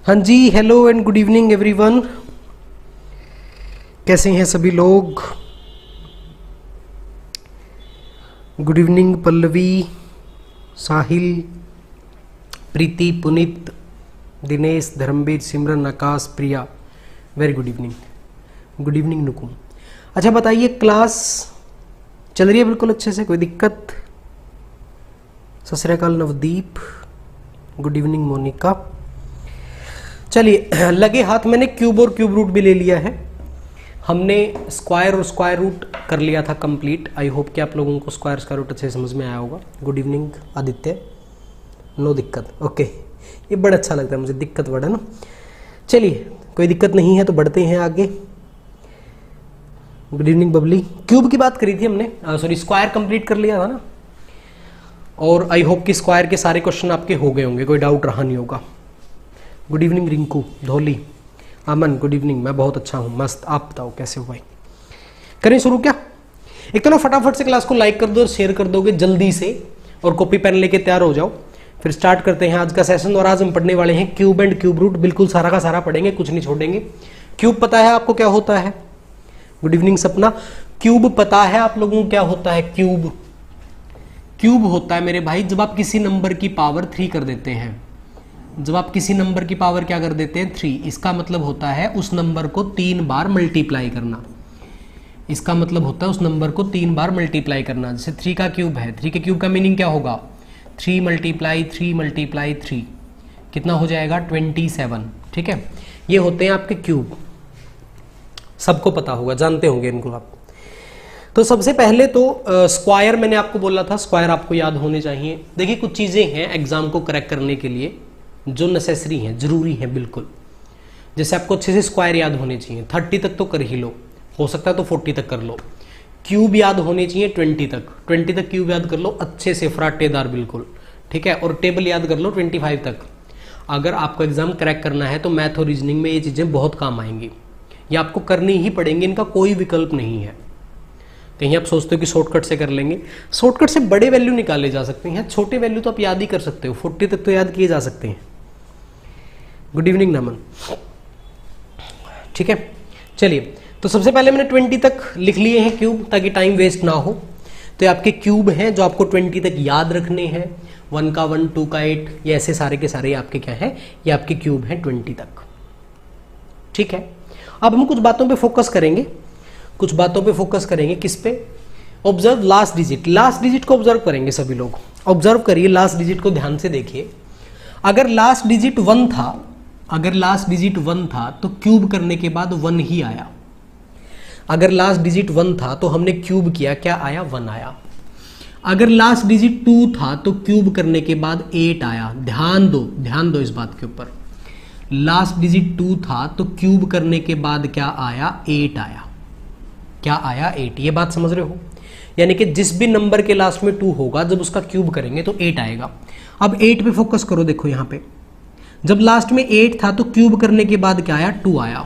हाँ जी, hello and good evening everyone. कैसे हैं सभी लोग? Good evening Pallavi, Sahil, Preeti, Puneet, Dinesh, Dharmveer, Simran, Akash, Priya, very good evening. Good evening Nukum. अच्छा बताइए, क्लास चल रही है बिल्कुल अच्छे से, कोई दिक्कत? सत श्री अकाल नवदीप, गुड इवनिंग मोनिका। चलिए, लगे हाथ मैंने क्यूब और क्यूब रूट भी ले लिया है। हमने स्क्वायर और स्क्वायर रूट कर लिया था कंप्लीट। आई होप कि आप लोगों को स्क्वायर स्क्वायर रूट अच्छे समझ में आया होगा। गुड इवनिंग आदित्य, नो दिक्कत, ओके। ये बड़ा अच्छा लगता है मुझे, दिक्कत वर्ड है ना। चलिए, कोई दिक्कत नहीं है तो बढ़ते हैं आगे। Good evening Babli. क्यूब की बात करी थी हमने, सॉरी स्क्वायर कंप्लीट कर लिया था ना। और आई होप कि स्क्वायर के सारे क्वेश्चन आपके हो गए होंगे, कोई डाउट रहा नहीं होगा। गुड इवनिंग रिंकू, धोली, अमन, गुड इवनिंग। मैं बहुत अच्छा हूँ, मस्त। आप बताओ कैसे हो भाई? करें शुरू क्या? एक तो ना फटाफट से क्लास को लाइक कर दो और शेयर कर दोगे जल्दी से, और कॉपी पेन लेके तैयार हो जाओ। फिर स्टार्ट करते हैं आज का सेशन। और आज हम पढ़ने वाले हैं क्यूब एंड क्यूब रूट। बिल्कुल सारा का सारा पढ़ेंगे, कुछ नहीं छोड़ेंगे। क्यूब पता है आपको क्या होता है? गुड इवनिंग सपना। क्यूब पता है आप लोगों को क्या होता है? क्यूब क्यूब होता है मेरे भाई जब आप किसी नंबर की पावर 3 कर देते हैं। जब आप किसी नंबर की पावर क्या कर देते हैं? 3। इसका मतलब होता है उस नंबर को 3 बार मल्टीप्लाई करना। इसका मतलब होता है उस नंबर को 3 बार मल्टीप्लाई करना। जैसे 3 का क्यूब है, 3 के क्यूब का मीनिंग क्या होगा? 3 मल्टीप्लाई 3 मल्टीप्लाई 3 कितना हो जाएगा? 27। ठीक है, ये होते हैं आपके क्यूब। सबको पता होगा, जानते होंगे इनको आप। तो सबसे पहले तो स्क्वायर मैंने आपको बोला था, स्क्वायर आपको याद होने चाहिए। देखिए, कुछ चीज़ें हैं एग्जाम को करेक्ट करने के लिए जो नेसेसरी हैं, जरूरी हैं बिल्कुल। जैसे आपको अच्छे से स्क्वायर याद होने चाहिए, 30 तक तो कर ही लो, हो सकता है तो 40 तक कर लो। क्यूब याद होने चाहिए 20 तक, 20 तक क्यूब याद कर लो अच्छे से, फराटेदार बिल्कुल। ठीक है, और टेबल याद कर लो 25 तक। अगर आपको एग्जाम क्रैक करना है तो मैथ और रीजनिंग में ये चीज़ें बहुत काम आएंगी, ये आपको करनी ही पड़ेंगी, इनका कोई विकल्प नहीं है। कहीं आप सोचते हो कि शॉर्टकट से कर लेंगे, शॉर्टकट से बड़े वैल्यू निकाले जा सकते हैं, छोटे वैल्यू तो आप याद ही कर सकते हो, 40 तक तो याद किए जा सकते हैं। गुड इवनिंग नमन। ठीक है, चलिए, तो सबसे पहले मैंने 20 तक लिख लिए हैं क्यूब, ताकि टाइम वेस्ट ना हो। तो ये आपके क्यूब हैं जो आपको 20 तक याद रखने हैं। 1 का 1, 2 का 8, ये ऐसे सारे के सारे आपके क्या है? ये आपके क्यूब हैं 20 तक। ठीक है, अब हम कुछ बातों पे फोकस करेंगे, कुछ बातों पे फोकस करेंगे। किस पे? Observe last digit. Last digit को ऑब्जर्व करेंगे सभी लोग। ऑब्जर्व करिए, लास्ट डिजिट को ध्यान से देखिए। अगर लास्ट डिजिट 1 था, अगर लास्ट डिजिट 1 था तो क्यूब करने के बाद 1 ही आया। अगर लास्ट डिजिट 1 था तो हमने क्यूब किया, क्या आया? 1 आया। अगर लास्ट डिजिट 2 था तो क्यूब करने के बाद 8 आया। ध्यान दो, ध्यान दो इस बात के ऊपर। लास्ट डिजिट 2 था तो क्यूब करने के बाद क्या आया? 8 आया। क्या आया? 8। ये बात समझ रहे हो? यानी कि जिस भी नंबर के लास्ट में 2 होगा, जब उसका क्यूब करेंगे तो 8 आएगा। अब 8 पे फोकस करो, देखो यहां पे जब लास्ट में 8 था तो क्यूब करने के बाद क्या आया? 2 आया।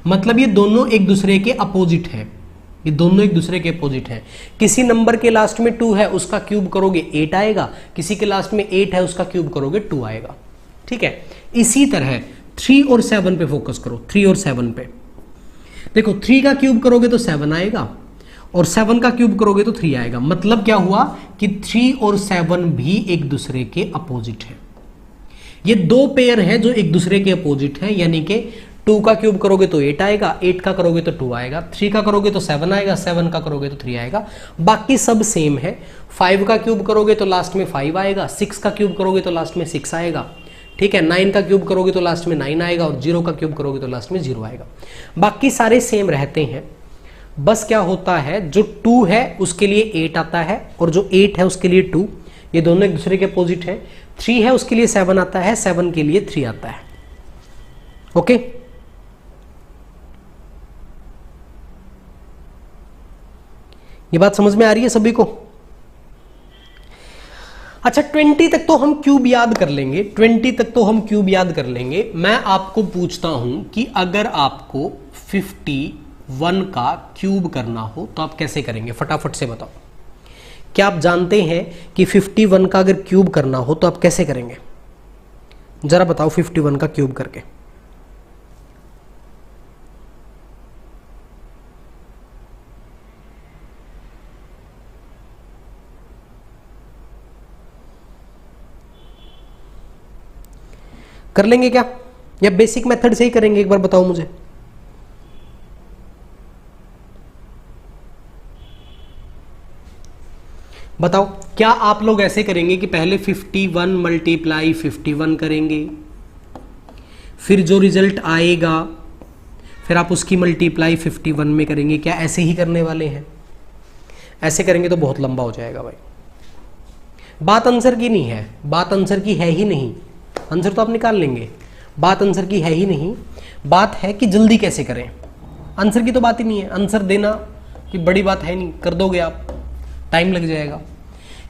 मतलब ये दोनों एक दूसरे के अपोजिट है, ये दोनों एक दूसरे के अपोजिट है। किसी नंबर के लास्ट में 2 है, उसका क्यूब करोगे 8 आएगा। किसी के लास्ट में 8 है, उसका क्यूब करोगे 2 आएगा। ठीक है, इसी तरह 3 और 7 पे फोकस करो। 3 और 7 पे देखो, 3 का क्यूब करोगे तो 7 आएगा, और 7 का क्यूब करोगे तो 3 आएगा। मतलब क्या हुआ कि 3 और 7 भी एक दूसरे के अपोजिट है। ये दो पेयर हैं जो एक दूसरे के अपोजिट हैं। यानी कि 2 का क्यूब करोगे तो 8 आएगा, 8 का करोगे तो 2 आएगा, 3 का करोगे तो 7 आएगा, 7 का करोगे तो 3 आएगा। बाकी सब सेम है। 5 का क्यूब करोगे तो लास्ट में 5 आएगा, 6 का क्यूब करोगे तो लास्ट में 6 आएगा। ठीक है, 9 का क्यूब करोगे तो लास्ट में 9 आएगा, और 0 का क्यूब करोगे तो लास्ट में 0 आएगा। बाकी सारे सेम रहते हैं। बस क्या होता है, जो 2 है उसके लिए 8 आता है, और जो 8 है उसके लिए 2। ये दोनों एक दूसरे के अपोजिट है। 3 है उसके लिए 7 आता है, 7 के लिए 3 आता है। ओके, ये बात समझ में आ रही है सभी को? अच्छा, 20 तक तो हम क्यूब याद कर लेंगे, 20 तक तो हम क्यूब याद कर लेंगे। मैं आपको पूछता हूं कि अगर आपको 51 का क्यूब करना हो तो आप कैसे करेंगे? फटाफट से बताओ। क्या आप जानते हैं कि 51 का अगर क्यूब करना हो तो आप कैसे करेंगे? जरा बताओ, 51 का क्यूब करके। कर लेंगे क्या, या बेसिक मेथड से ही करेंगे, एक बार बताओ मुझे। बताओ, क्या आप लोग ऐसे करेंगे कि पहले 51 मल्टीप्लाई 51 करेंगे, फिर जो रिजल्ट आएगा फिर आप उसकी मल्टीप्लाई 51 में करेंगे? क्या ऐसे ही करने वाले हैं? ऐसे करेंगे तो बहुत लंबा हो जाएगा भाई। बात आंसर की नहीं है, बात आंसर की है ही नहीं। आंसर तो आप निकाल लेंगे, बात आंसर की है ही नहीं। बात है कि जल्दी कैसे करें। आंसर की तो बात ही नहीं है, आंसर देना कि बड़ी बात है नहीं, कर दोगे आप, टाइम लग जाएगा।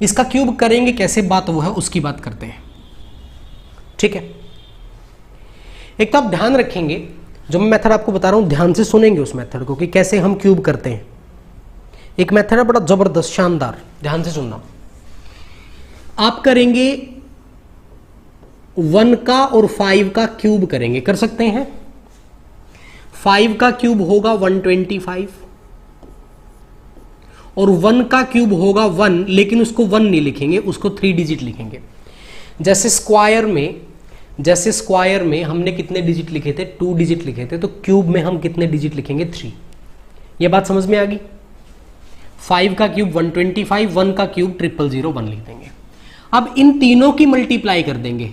इसका क्यूब करेंगे कैसे, बात वो है, उसकी बात करते हैं। ठीक है, एक तो आप ध्यान रखेंगे, जो मैं मेथड आपको बता रहा हूं ध्यान से सुनेंगे उस मेथड को कि कैसे हम क्यूब करते हैं। एक मेथड है बड़ा जबरदस्त शानदार, ध्यान से सुनना। आप करेंगे 1 का और 5 का क्यूब करेंगे, कर सकते हैं। 5 का क्यूब होगा 125 और 1 का क्यूब होगा 1, लेकिन उसको 1 नहीं लिखेंगे, उसको 3 डिजिट लिखेंगे। जैसे स्क्वायर में हमने कितने डिजिट लिखे थे, 2 डिजिट लिखे थे, तो क्यूब में हम कितने डिजिट लिखेंगे, 3। ये बात समझ में आ गई। 5 का क्यूब 125, 1 का क्यूब 0001 लिख देंगे। अब इन तीनों की मल्टीप्लाई कर देंगे,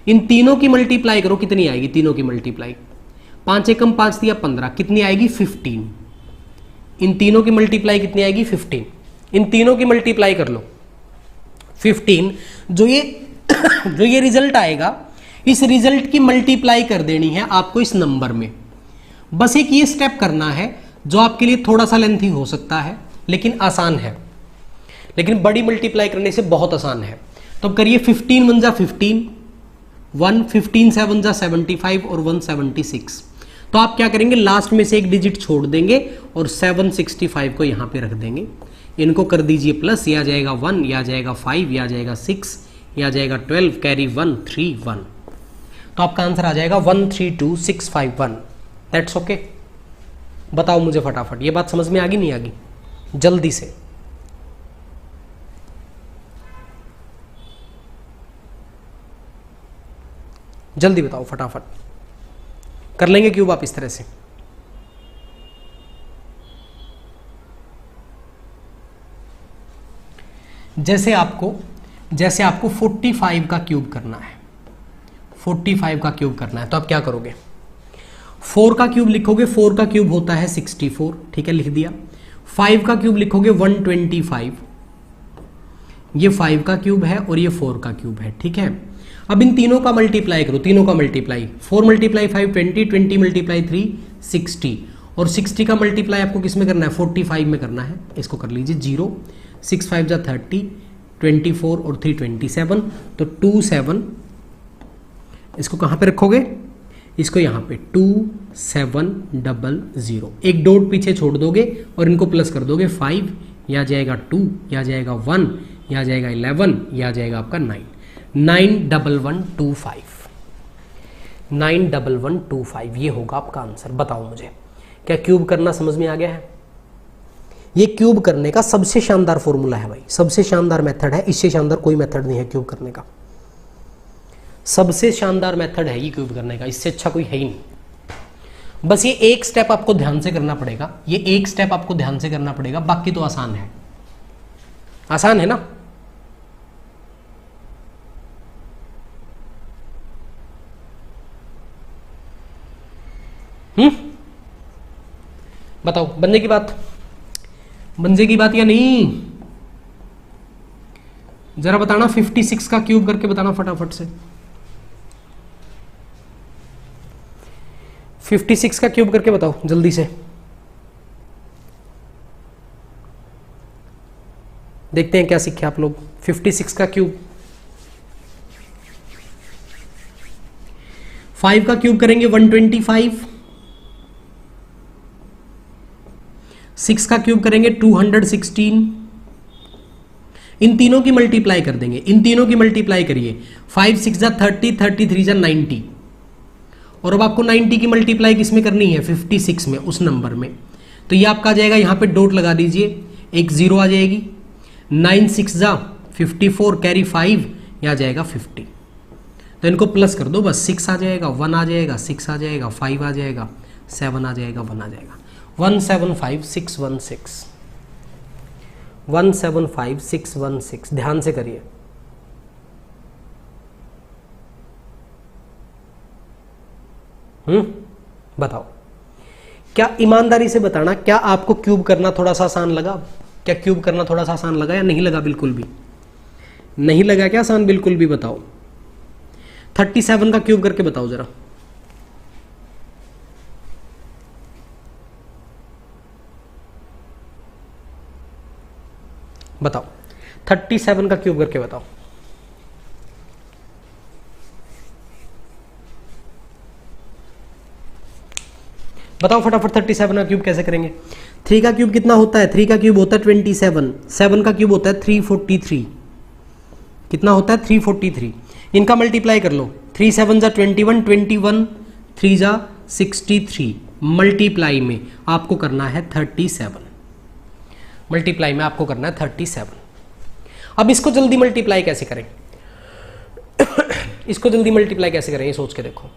इन तीनों की मल्टीप्लाई करो, कितनी आएगी तीनों की मल्टीप्लाई? 5 एकम 5 दिया 15, कितनी आएगी 15। इन तीनों की मल्टीप्लाई कितनी आएगी 15। इन तीनों की मल्टीप्लाई कर लो 15। जो ये रिजल्ट आएगा, इस रिजल्ट की मल्टीप्लाई कर देनी है आपको इस नंबर में। बस एक ये स्टेप करना है जो आपके लिए थोड़ा सा लेंथी हो सकता है लेकिन आसान है, लेकिन बड़ी मल्टीप्लाई करने से बहुत आसान है। तो करिए 15 1 जा 15, 1 15 7 जा 75 और 176। तो आप क्या करेंगे, लास्ट में से एक डिजिट छोड़ देंगे और 765 को यहां पे रख देंगे। इनको कर दीजिए प्लस, या जाएगा 1, या जाएगा 5, या जाएगा 6, या जाएगा 12, कैरी 1 3 1। तो आपका आंसर आ जाएगा 132651। That's okay. बताओ मुझे फटाफट, ये बात समझ में आ गई नहीं आ गई? जल्दी से जल्दी बताओ फटाफट। कर लेंगे क्यूब आप इस तरह से? जैसे आपको 45 का क्यूब करना है, 45 का क्यूब करना है, तो आप क्या करोगे? 4 का क्यूब लिखोगे, 4 का क्यूब होता है 64, ठीक है, लिख दिया। 5 का क्यूब लिखोगे 125, ये 5 का क्यूब है और ये 4 का क्यूब है, ठीक है। अब इन तीनों का मल्टीप्लाई करो, तीनों का मल्टीप्लाई, 4 मल्टीप्लाई 5 20, 20 मल्टीप्लाई 3 60, और 60 का मल्टीप्लाई आपको किस में करना है? 45 में करना है। इसको कर लीजिए 0, 6 5 जा 30, 24 और 3 27, तो 27। इसको कहाँ पे रखोगे? इसको यहाँ पे 2700, एक डॉट पीछे छोड़ दोगे और इनको प्लस कर दोगे 5, या जाएगा 2, या जाएगा 1, या जाएगा 11, या जाएगा आपका 9, 91125, 91125 ये होगा आपका आंसर। बताओ मुझे, क्या क्यूब करना समझ में आ गया है? ये क्यूब करने का सबसे शानदार फॉर्मूला है भाई, सबसे शानदार मेथड है, इससे शानदार कोई मेथड नहीं है क्यूब करने का। सबसे शानदार मेथड है ये क्यूब करने का, इससे अच्छा कोई है ही नहीं। बस ये एक स्टेप आपको ध्यान से करना पड़ेगा, ये एक स्टेप आपको ध्यान से करना पड़ेगा, बाकी तो आसान है। आसान है ना? बताओ, बनने की बात, बनने की बात या नहीं? जरा बताना, 56 का क्यूब करके बताना फटाफट से। 56 का क्यूब करके बताओ जल्दी से, देखते हैं क्या सीखे आप लोग। 56 का क्यूब, 5 का क्यूब करेंगे 125, 6 का क्यूब करेंगे 216, इन तीनों की मल्टीप्लाई कर देंगे, इन तीनों की मल्टीप्लाई करिए, 5 6 जा 30, 33 जा 90, और अब आपको 90 की मल्टीप्लाई किस में करनी है? 56 में, उस नंबर में। तो ये आपका आ जाएगा, यहां पे डॉट लगा दीजिए, एक 0 आ जाएगी, 9 6 जा 54, कैरी 5, या जाएगा 50। तो इनको प्लस कर दो बस, 6 आ जाएगा, 1 आ जाएगा, 6 आ जाएगा, 5 आ जाएगा, 7 आ जाएगा, 1 आ जाएगा। 175616 175616, ध्यान से करिए। बताओ, क्या ईमानदारी से बताना, क्या आपको क्यूब करना थोड़ा सा आसान लगा? क्या क्यूब करना थोड़ा सा आसान लगा या नहीं लगा? बिल्कुल भी नहीं लगा क्या आसान? बिल्कुल भी। बताओ 37 का क्यूब करके बताओ जरा। बताओ 37 का क्यूब करके बताओ। बताओ फटाफट 37 का क्यूब कैसे करेंगे? 3 का क्यूब कितना होता है? 3 का क्यूब होता है 27, 7 का क्यूब होता है 343। कितना होता है? 343। इनका मल्टीप्लाई कर लो, 3 7 जा 21, 21 3 जा 63, मल्टीप्लाई में आपको करना है 37। मल्टीप्लाई में आपको करना है 37। अब इसको जल्दी मल्टीप्लाई कैसे करें? इसको जल्दी मल्टीप्लाई कैसे करें, ये सोच के देखो।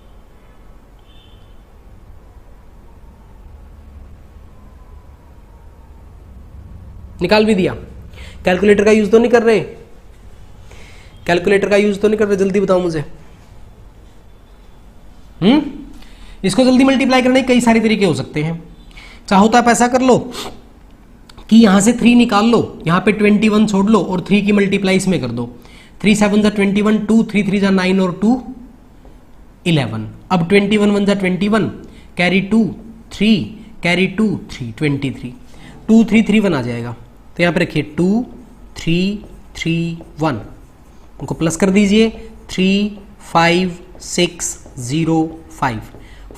निकाल भी दिया? कैलकुलेटर का यूज तो नहीं कर रहे? कैलकुलेटर का यूज तो नहीं कर रहे? जल्दी बताओ मुझे। इसको जल्दी मल्टीप्लाई करने के कई सारे तरीके हो सकते हैं। चाहो तो आप ऐसा कर लो कि यहां से 3 निकाल लो, यहां पे 21 छोड़ लो और 3 की मल्टीप्लाई इसमें कर दो। 3 7 जा 21, 2 3 3 जा 9 और 2 11। अब 21 1 जा 21, कैरी 2 3, कैरी 2 3, 23। 2 3 3 1 आ जाएगा। तो यहां पे रखिए 2 3 3 1, उनको प्लस कर दीजिए। 3 5 6 0 5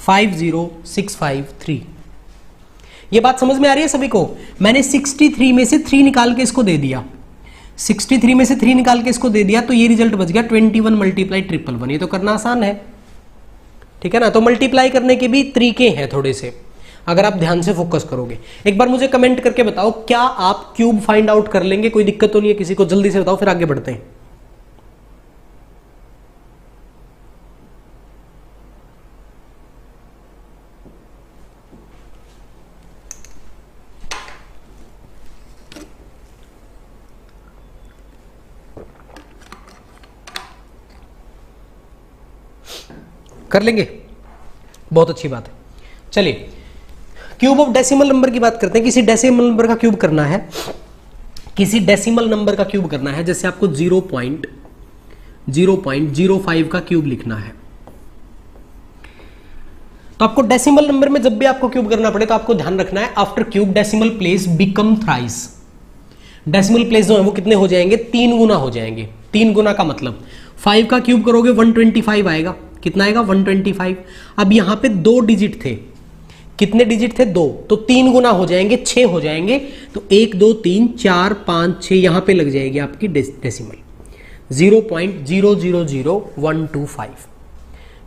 5 0 6 5 3। ये बात समझ में आ रही है सभी को? मैंने 63 में से 3 निकाल के इसको दे दिया, 63 में से 3 निकाल के इसको दे दिया, तो ये रिजल्ट बच गया 21 मल्टीप्लाई 111। ये तो करना आसान है, ठीक है ना? तो मल्टीप्लाई करने के भी तरीके हैं थोड़े से, अगर आप ध्यान से फोकस करोगे। एक बार मुझे कमेंट करके बताओ, क्या आप क्यूब फाइंड आउट कर लेंगे? कोई दिक्कत तो नहीं है किसी को? जल्दी से बताओ, फिर आगे बढ़ते हैं। कर लेंगे, बहुत अच्छी बात है। चलिए क्यूब ऑफ डेसिमल नंबर की बात करते हैं। किसी डेसिमल नंबर का क्यूब करना है, किसी डेसिमल नंबर का क्यूब करना है, जैसे आपको 0.05 का क्यूब लिखना है, तो आपको डेसिमल नंबर में जब भी आपको क्यूब करना पड़े तो आपको ध्यान रखना है, after cube decimal place become thrice. Decimal place जो है वो कितने हो जाएंगे? 3 गुना हो जाएंगे। 3 गुना का मतलब 5 का क्यूब करोगे 125 आएगा। कितना आएगा? 125। अब यहां पे 2 डिजिट थे, कितने डिजिट थे? 2, तो 3 गुना हो जाएंगे, 6 हो जाएंगे। तो 1 2 3 4 5 6 यहां पे लग जाएगी आपकी डेसिमल 0.000125।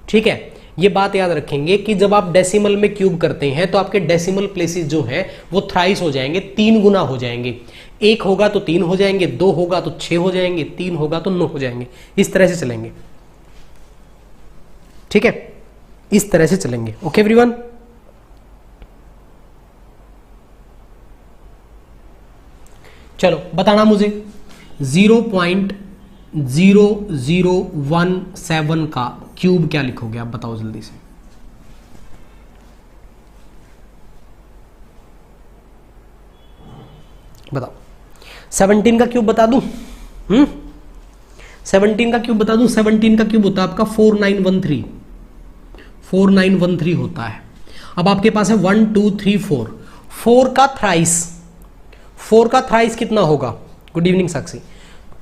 ठीक है, ये बात याद रखेंगे कि जब आप डेसिमल में क्यूब करते हैं तो आपके डेसिमल प्लेसेस जो है वो थ्राइस हो जाएंगे, 3 गुना हो जाएंगे। 1 होगा तो 3 हो जाएंगे, 2 होगा तो 6 हो जाएंगे, 3 होगा तो 9 हो जाएंगे। इस तरह से चलेंगे, ठीक है? इस तरह से चलेंगे। Okay everyone? चलो बताना मुझे 0.0017 का क्यूब क्या लिखोगे आप? बताओ जल्दी से। बताओ 17 का क्यूब बता दूं? 17 का क्यूब बता दूं? 17 का क्यूब होता है आपका 4913। 4913 होता है। अब आपके पास है 1 2 3 4, 4 का थ्राइस, 4 का थ्राइस कितना होगा? गुड इवनिंग साक्षी।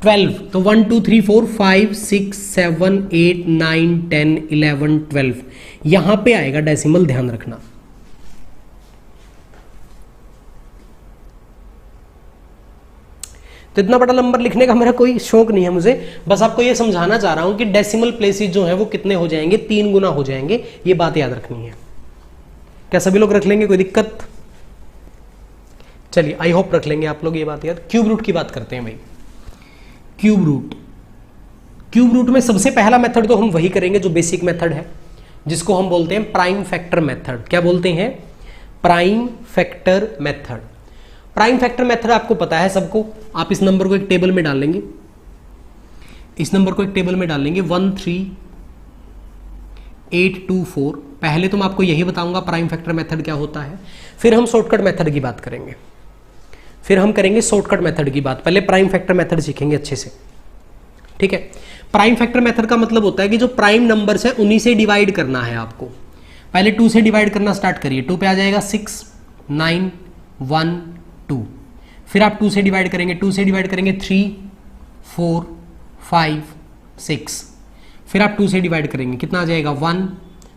12, तो 1 2 3 4 5 6 7 8 9 10 11 12 यहां पे आएगा डेसिमल, ध्यान रखना। तो इतना बड़ा नंबर लिखने का मेरा कोई शौक नहीं है मुझे, बस आपको ये समझाना चाह रहा हूं कि डेसिमल प्लेसेस जो है वो कितने हो जाएंगे? 3 गुना हो जाएंगे। ये बात याद रखनी है। क्या सभी लोग रख लेंगे? कोई दिक्कत? चलिए आई होप रख लेंगे आप लोग ये बात याद। क्यूब रूट की बात करते हैं भाई। क्यूब रूट क्यूब रूट में सबसे पहला मेथड तो हम वही करेंगे जो बेसिक मेथड है, जिसको हम बोलते हैं प्राइम फैक्टर मेथड। क्या बोलते हैं? Prime factor method. Prime factor method आपको पता है सबको। आप इस नंबर को एक टेबल में डाल लेंगे, इस नंबर को एक टेबल में डाल लेंगे 13824। पहले तो मैं आपको यही बताऊंगा प्राइम फैक्टर मेथड क्या होता है, फिर हम शॉर्टकट मेथड की बात करेंगे, फिर हम करेंगे शॉर्टकट मेथड की बात। पहले प्राइम फैक्टर मेथड सीखेंगे अच्छे से, ठीक है। प्राइम फैक्टर मेथड का मतलब होता है कि जो प्राइम नंबर्स है उन्हीं से डिवाइड करना है आपको। पहले 2 से डिवाइड करना स्टार्ट करिए। 2 पे आ जाएगा 6 9 1 2। फिर आप 2 से डिवाइड करेंगे, 2 से डिवाइड करेंगे 3 4 5 6। फिर आप 2 से डिवाइड करेंगे, कितना आ जाएगा 1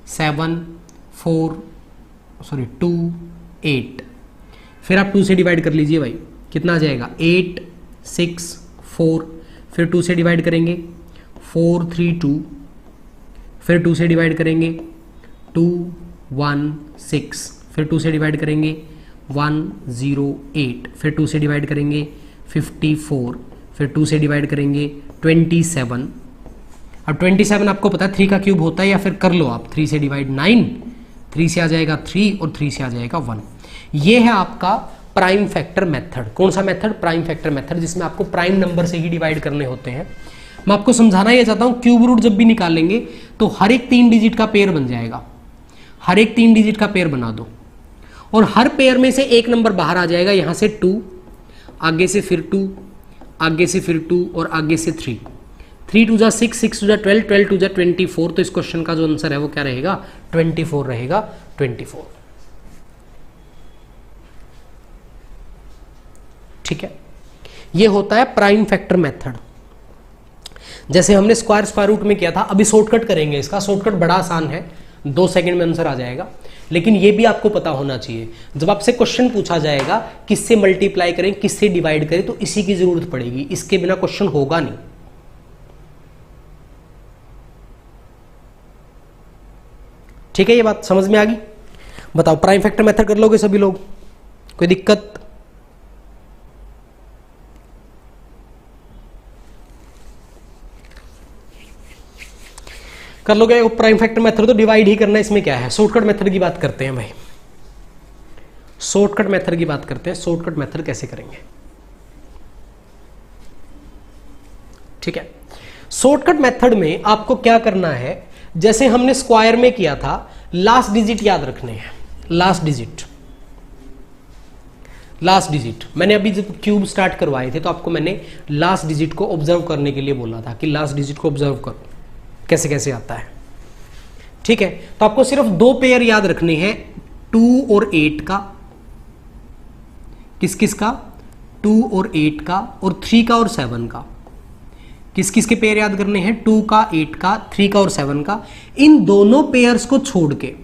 7 2 8। फिर आप 2 से डिवाइड कर लीजिए भाई, कितना आ जाएगा 8 6 4। फिर 2 से डिवाइड करेंगे 4 3 2। फिर 2 से डिवाइड करेंगे 2 1 6। फिर 2 से डिवाइड करेंगे 1 0 8। फिर 2 से डिवाइड करेंगे 54। फिर 2 से डिवाइड करेंगे 27। अब 27 आपको पता है 3 का क्यूब होता है, या फिर कर लो आप 3 से डिवाइड 9, 3 से आ जाएगा 3 और 3 से आ जाएगा 1। ये है आपका प्राइम फैक्टर मेथड। कौन सा मेथड? प्राइम फैक्टर मेथड, जिसमें आपको प्राइम नंबर से ही डिवाइड करने होते हैं। मैं आपको समझाना ये चाहता हूं, क्यूब रूट जब भी निकालेंगे तो हर एक 3 डिजिट का पेयर बन जाएगा। हर एक 3 डिजिट का पेयर बना दो, और हर पेयर में से एक नंबर बाहर आ जाएगा। यहां से 2, आगे से फिर 2, आगे से फिर 2 और आगे से 3। 3 2 जा 6, 6 2 जा 12, 12 2 जा 24। तो इस क्वेश्चन का जो आंसर है वो क्या रहेगा? 24 रहेगा। 24, ठीक है। ये होता है प्राइम फैक्टर मेथड, जैसे हमने स्क्वायर रूट में किया था। अभी शॉर्टकट करेंगे इसका। शॉर्टकट बड़ा आसान है, 2 सेकंड में आंसर आ जाएगा। लेकिन ये भी आपको पता होना चाहिए, जब आपसे क्वेश्चन पूछा जाएगा किससे मल्टीप्लाई करें, किससे डिवाइड करें, तो इसी की जरूरत पड़ेगी। इसके बिना क्वेश्चन होगा नहीं। ठीक है, ये बात समझ में आ गई? बताओ, प्राइम फैक्टर मेथड कर लोगे सभी लोग? कोई दिक्कत? कर लोगे? प्राइम फैक्टर मेथड तो डिवाइड ही करना है, इसमें क्या है। शॉर्टकट मेथड की बात करते हैं भाई, शॉर्टकट मेथड की बात करते हैं। शॉर्टकट मेथड कैसे करेंगे, ठीक है। शॉर्टकट मेथड में आपको क्या करना है, जैसे हमने स्क्वायर में किया था, लास्ट डिजिट याद रखने हैं। लास्ट डिजिट, लास्ट डिजिट मैंने अभी जब क्यूब स्टार्ट करवाए थे तो आपको मैंने लास्ट डिजिट को ऑब्जर्व करने के लिए बोला था कि लास्ट डिजिट को ऑब्जर्व करो कैसे कैसे आता है, ठीक है। तो आपको सिर्फ 2 पेयर याद रखने हैं, 2 और 8 का। किस किस का? 2 और 8 का, और 3 का और 7 का। किस किस के पेयर याद करने हैं? 2 का, 8 का, 3 का और 7 का। इन दोनों पेयर्स को छोड़ के,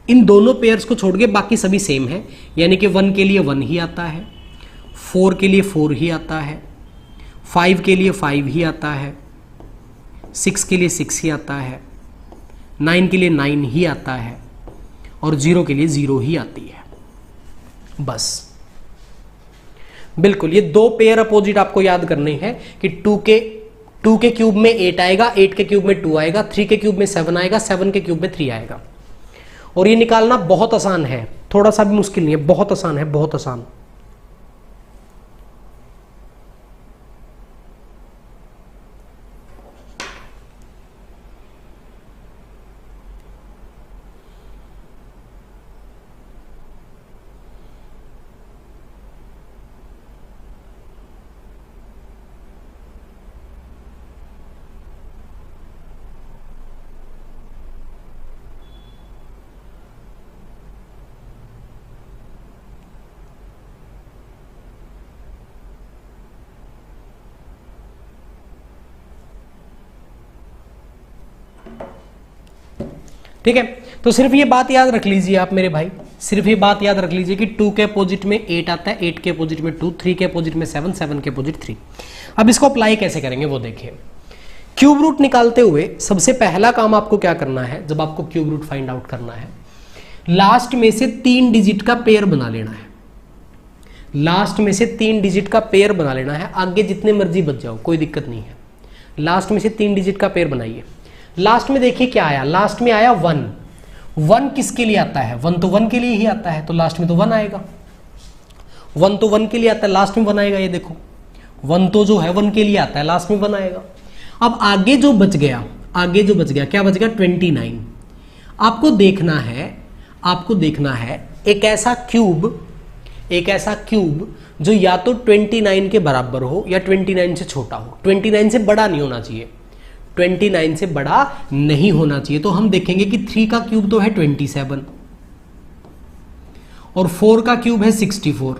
इन दोनों पेयर्स को छोड़ के बाकी सभी सेम है। यानी कि 1 के लिए 1 ही आता है, 4 के लिए 4 ही आता है, 5 के लिए 5 ही आता है, 6 के लिए 6 ही आता है, 9 के लिए 9 ही आता है, और 0 के लिए 0 ही आती है। बस, बिल्कुल। ये 2 पेयर अपोजिट आपको याद करने हैं कि 2 के क्यूब में 8 आएगा, 8 के क्यूब में 2 आएगा, 3 के क्यूब में 7 आएगा, 7 के क्यूब में 3 आएगा। और ये निकालना बहुत आसान है, थोड़ा सा भी मुश्किल नहीं है, बहुत आसान है, बहुत आसान। ठीक है, तो सिर्फ ये बात याद रख लीजिए आप मेरे भाई, सिर्फ ये बात याद रख लीजिए कि 2 के अपोजिट में 8 आता है, 8 के अपोजिट में 2, 3 के अपोजिट में 7, 7 के अपोजिट 3। अब इसको अप्लाई कैसे करेंगे वो देखिए। क्यूब रूट निकालते हुए सबसे पहला काम आपको क्या करना है, जब आपको क्यूब रूट फाइंड आउट करना है, लास्ट में से 3 डिजिट का पेयर बना लेना है। लास्ट में से 3 डिजिट का पेयर बना लेना है, आगे जितने मर्जी बच जाओ कोई दिक्कत नहीं है। लास्ट में से 3 डिजिट का पेयर बनाइए। लास्ट में देखिए क्या आया, लास्ट में आया 1। 1 किसके लिए आता है? 1 तो 1 के लिए ही आता है, तो लास्ट में तो 1 आएगा। 1 तो 1 के लिए आता है, लास्ट में 1 आएगा। ये देखो 1 तो जो है 1 के लिए आता है, लास्ट में 1 आएगा। अब आगे जो बच गया, आगे जो बच गया क्या बच गया? 29। आपको देखना है एक ऐसा क्यूब जो या तो 29 के बराबर हो या 29 से छोटा हो। 29 से बड़ा नहीं होना चाहिए, 29 से बड़ा नहीं होना चाहिए। तो हम देखेंगे कि 3 का क्यूब तो है 27 और 4 का क्यूब है 64।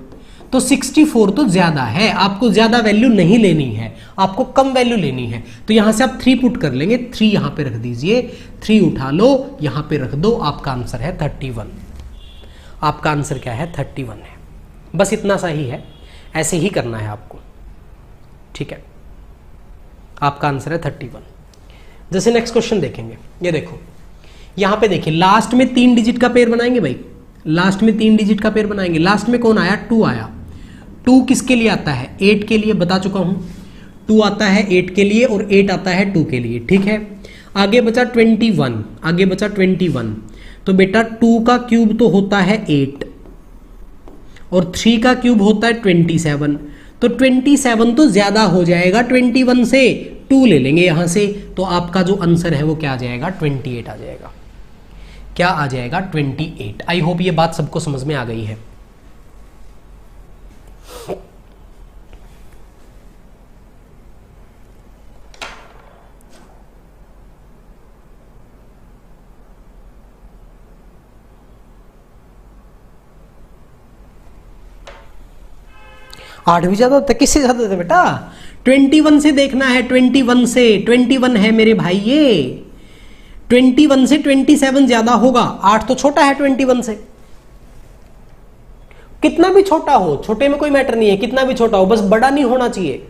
तो 64 तो ज्यादा है, आपको ज्यादा वैल्यू नहीं लेनी है, आपको कम वैल्यू लेनी है। तो यहां से आप 3 पुट कर लेंगे, 3 यहां पे रख दीजिए, 3 उठा लो यहां पे रख दो, आपका आंसर है 31। आपका आंसर क्या है? 31 है। बस इतना सा ही है, ऐसे ही करना है आपको, ठीक है। आपका आंसर है 31। जैसे नेक्स्ट क्वेश्चन देखेंगे, ये देखो यहां पे देखिए लास्ट में 3 डिजिट का पेयर बनाएंगे भाई, लास्ट में 3 डिजिट का पेयर बनाएंगे। लास्ट में कौन आया? 2 आया। 2 किसके लिए आता है? 8 के लिए, बता चुका हूं। 2 आता है 8 के लिए और 8 आता है 2 के लिए, ठीक है। आगे बचा 21, आगे बचा 21। तो बेटा 2 का क्यूब तो होता है 8 और 3 का क्यूब होता है 27। तो 27 तो ज्यादा हो जाएगा 21 से, 2 ले लेंगे यहां से। तो आपका जो आंसर है वो क्या आ जाएगा? 28 आ जाएगा। क्या आ जाएगा? 28। आई होप ये बात सबको समझ में आ गई है। आठ भी ज्यादा होता है, किससे ज्यादा होता है बेटा? 21 से देखना है, 21 से। 21 है मेरे भाई, ये 21 से 27 ज्यादा होगा। 8 तो छोटा है 21 से। कितना भी छोटा हो, छोटे में कोई मैटर नहीं है, कितना भी छोटा हो, बस बड़ा नहीं होना चाहिए।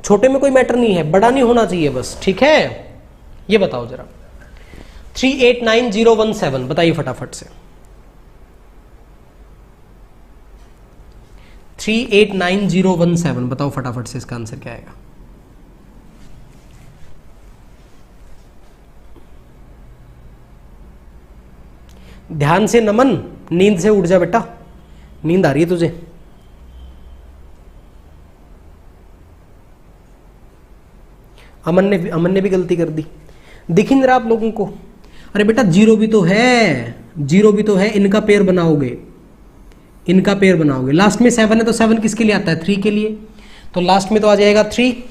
छोटे में कोई मैटर नहीं है, बड़ा नहीं होना चाहिए बस, ठीक है। ये बताओ जरा 389017, बताइए फटाफट से। 389017 बताओ फटाफट से, इसका आंसर क्या आएगा? ध्यान से नमन, नींद से उठ जा बेटा, नींद आ रही है तुझे। अमन ने भी गलती कर दी, दिख नहीं रहा आप लोगों को? अरे बेटा 0 भी तो है, 0 भी तो है, इनका पेयर बनाओगे, इनका पेयर बनाओगे। लास्ट में 7 है तो 7 किसके लिए आता है? 3 के लिए। तो लास्ट में तो आ जाएगा 3।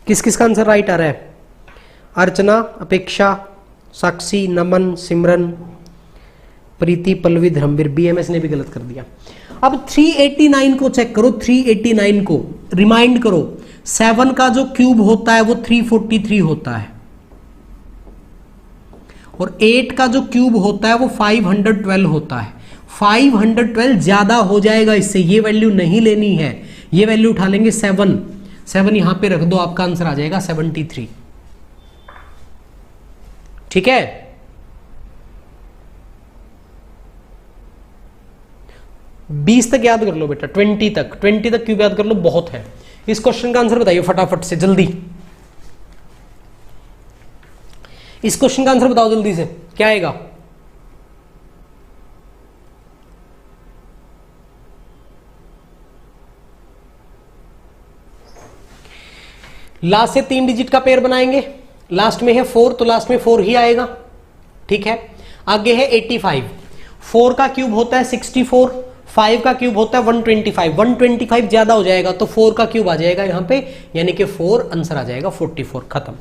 किस किस का आंसर राइट आ रहा है? अर्चना, अपेक्षा, साक्षी, नमन, सिमरन, प्रीति, पल्लवी, धर्मवीर। बीएमएस ने भी गलत कर दिया। अब 389 को चेक करो, 389 को रिमाइंड करो। 7 का जो क्यूब होता है वो 343 होता है और 8 का जो क्यूब होता है वो 512 होता है। 512 ज्यादा हो जाएगा इससे, ये वैल्यू नहीं लेनी है, ये वैल्यू उठा लेंगे 7 यहां पे रख दो, आपका आंसर आ जाएगा 73, ठीक है। बीस तक याद कर लो बेटा, 20 तक क्यूब याद कर लो, बहुत है। इस क्वेश्चन का आंसर बताइए फटाफट से, जल्दी। इस क्वेश्चन का आंसर बताओ जल्दी से, क्या आएगा? लास्ट से 3 डिजिट का पेयर बनाएंगे। लास्ट में है 4 तो लास्ट में 4 ही आएगा, ठीक है। आगे है 85। 4 का क्यूब होता है 64, 5 का क्यूब होता है 125। 125 ज्यादा हो जाएगा तो 4 का क्यूब आ जाएगा यहां पे, यानी कि 4 आंसर आ जाएगा 44। खत्म।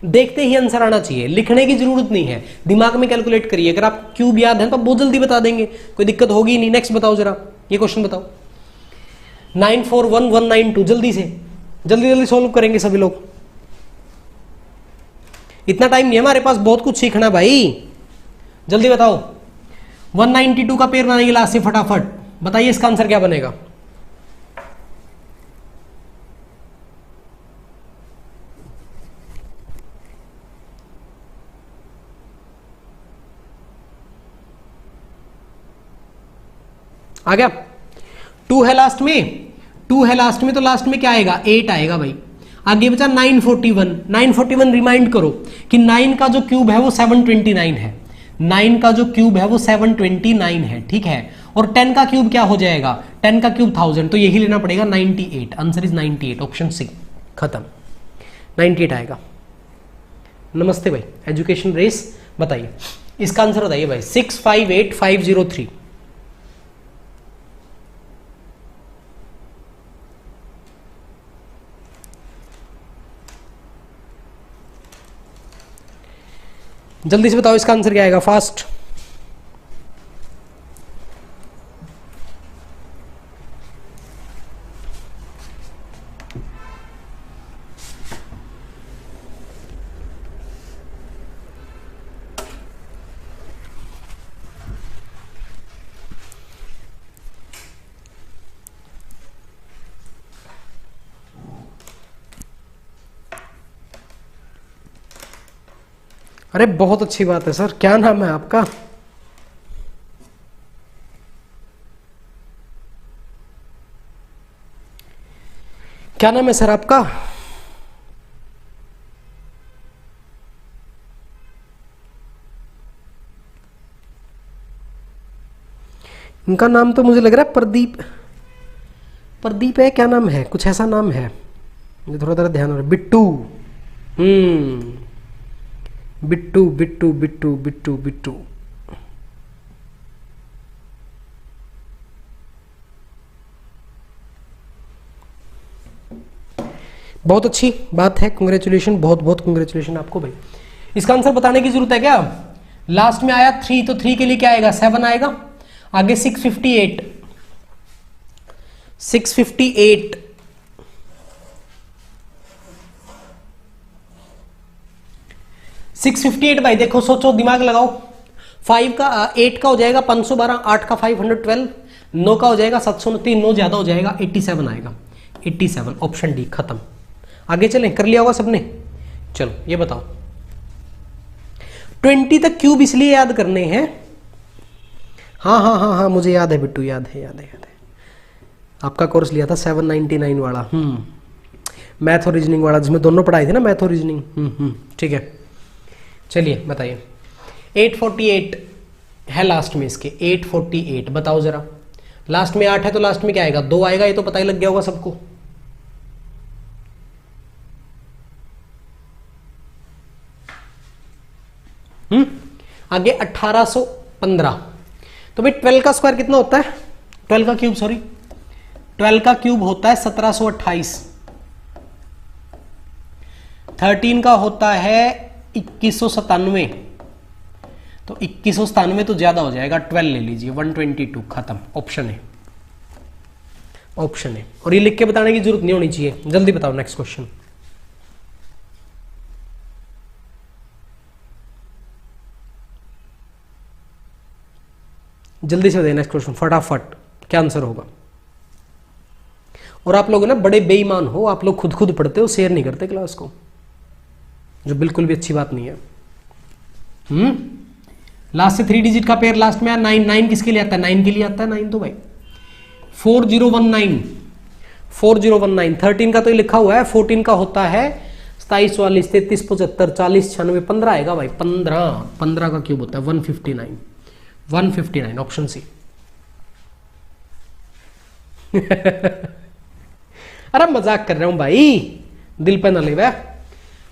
देखते ही आंसर आना चाहिए, लिखने की जरूरत नहीं है, दिमाग में कैलकुलेट करिए। अगर आप क्यूब याद है तो बहुत जल्दी बता देंगे, कोई दिक्कत होगी नहीं। नेक्स्ट बताओ जरा, ये क्वेश्चन बताओ 941192, जल्दी से, जल्दी सोल्व करेंगे सभी लोग। इतना टाइम नहीं है हमारे पास, बहुत कुछ सीखना भाई, जल्दी बताओ। 192 का पेयर बनाएंगे लास्ट से, फटाफट बताइए इसका आंसर क्या बनेगा? आ गया? 2 है लास्ट में, 2 है लास्ट में, तो लास्ट में क्या आएगा 8 आएगा भाई। आगे बचा 941, 941 रिमाइंड करो कि 9 का जो क्यूब है वो 729 है, 9 का जो क्यूब है वो 729 है, ठीक है। और 10 का क्यूब क्या हो जाएगा, 10 का क्यूब 1000, तो यही लेना पड़ेगा 98, आंसर इज 98, ऑप्शन सी, खत्म, 98 आएगा। नमस्ते भाई, एजुकेशन रेस बताइए, इसका आंसर बताइए भाई, 658503। जल्दी से बताओ इसका आंसर क्या आएगा, फास्ट। अरे बहुत अच्छी बात है सर, क्या नाम है आपका? क्या नाम है सर आपका? इनका नाम तो मुझे लग रहा है प्रदीप, प्रदीप है, क्या नाम है, कुछ ऐसा नाम है, मुझे थोड़ा थोड़ा ध्यान हो रहा है, बिट्टू। बिट्टू बिट्टू बिट्टू बिट्टू बिट्टू। बहुत अच्छी बात है, कांग्रेचुलेशन, बहुत बहुत कांग्रेचुलेशन आपको भाई। इसका आंसर बताने की जरूरत है क्या? लास्ट में आया 3, तो 3 के लिए क्या आएगा, 7 आएगा। आगे 658, 658, 658 भाई, देखो सोचो, दिमाग लगाओ। 5 का 8 का हो जाएगा 512, 8 का 512, 9 का हो जाएगा 729, 9 ज्यादा हो जाएगा 87 आएगा, 87, ऑप्शन डी, खत्म। आगे चलें, कर लिया होगा सबने। चलो ये बताओ, 20 तक क्यूब इसलिए याद करने हैं, हाँ हाँ हाँ हाँ मुझे याद है बिट्टू, याद है याद है याद है, आपका कोर्स लिया था 799 वाला, मैथ और रीजनिंग वाला, जिसमें दोनों पढ़ाई थी ना, मैथ और रीजनिंग, ठीक है। चलिए बताइए, 848 है लास्ट में इसके, 848 बताओ जरा। लास्ट में 8 है तो लास्ट में क्या आएगा, 2 आएगा, ये तो पता ही लग गया होगा सबको। आगे 1815, तो भाई 12 का स्क्वायर कितना होता है, 12 का क्यूब, सॉरी 12 का क्यूब होता है 1728, 13 का होता है 2197, तो 2197 तो ज्यादा हो जाएगा, 12 ले लीजिए, 122, खत्म, ऑप्शन है, ऑप्शन है। और ये लिख के बताने की जरूरत नहीं होनी चाहिए, जल्दी बताओ नेक्स्ट क्वेश्चन। जल्दी से बताइए नेक्स्ट क्वेश्चन, फटाफट, क्या आंसर होगा। और आप लोग ना बड़े बेईमान हो, आप लोग खुद खुद पढ़ते हो, शेयर नहीं करते क्लास को, जो बिल्कुल भी अच्छी बात नहीं है। लास्ट से 3 डिजिट का पेयर लास्ट में 9, 9 किसके लिए आता है, 9 के लिए आता है 9, तो भाई 4019, 4019, 13 का तो ये लिखा हुआ है, 14 का होता है 27, 44, 33, 75, 40, 96, 15 आएगा भाई, 15 का क्यूब होता है 159, 159, ऑप्शन सी। अरे मजाक कर रहा हूं भाई, दिल पे ना ले वह,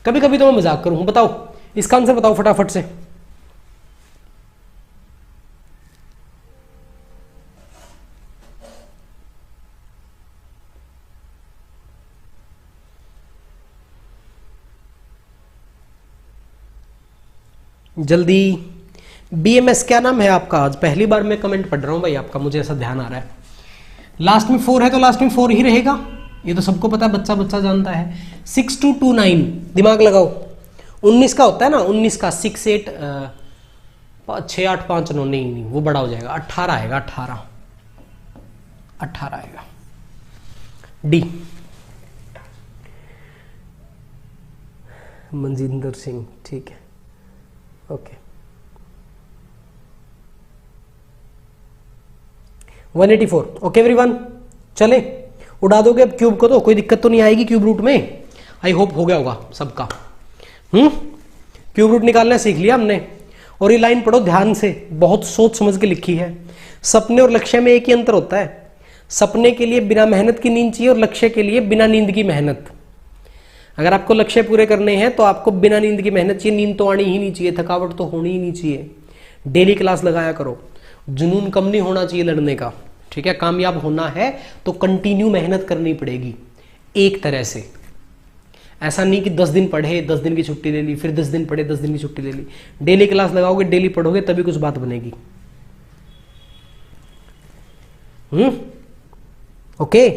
कभी कभी तो मैं मजाक करूं। बताओ इसका आंसर बताओ फटाफट से। जल्दी, बीएमएस क्या नाम है आपका? आज पहली बार मैं कमेंट पढ़ रहा हूं भाई आपका, मुझे ऐसा ध्यान आ रहा है। लास्ट में 4 है तो लास्ट में 4 ही रहेगा, ये तो सबको पता है, बच्चा बच्चा जानता है। 6229, दिमाग लगाओ, 19 का होता है ना, 19 का 6, 8, 6, 8, 5, 9, नहीं वो बड़ा हो जाएगा, 18 आएगा, 18 आएगा, डी। मनजिंदर सिंह, ठीक है, ओके। 184, ओके एवरीवन, चले उड़ा दोगे अब क्यूब को, तो कोई दिक्कत तो नहीं आएगी क्यूब रूट में। आई होप हो गया होगा सबका। क्यूब रूट निकालना सीख लिया हमने। और ये लाइन पढ़ो ध्यान से, बहुत सोच समझ के लिखी है। सपने और लक्ष्य में एक ही अंतर होता है। सपने के लिए बिना मेहनत की नींद चाहिए और लक्ष्य के लिए बिना नींद की मेहनत। अगर आपको लक्ष्य पूरे करने हैं तो आपको बिना नींद की मेहनत चाहिए। नींद तो आनी ही नहीं चाहिए, थकावट तो होनी ही नहीं चाहिए। डेली क्लास लगाया करो, जुनून कम नहीं होना चाहिए लड़ने का, ठीक है। कामयाब होना है तो कंटिन्यू मेहनत करनी पड़ेगी एक तरह से। ऐसा नहीं कि 10 दिन पढ़े 10 दिन की छुट्टी ले ली, फिर 10 दिन पढ़े 10 दिन की छुट्टी ले ली। डेली क्लास लगाओगे, डेली पढ़ोगे, तभी कुछ बात बनेगी। ओके,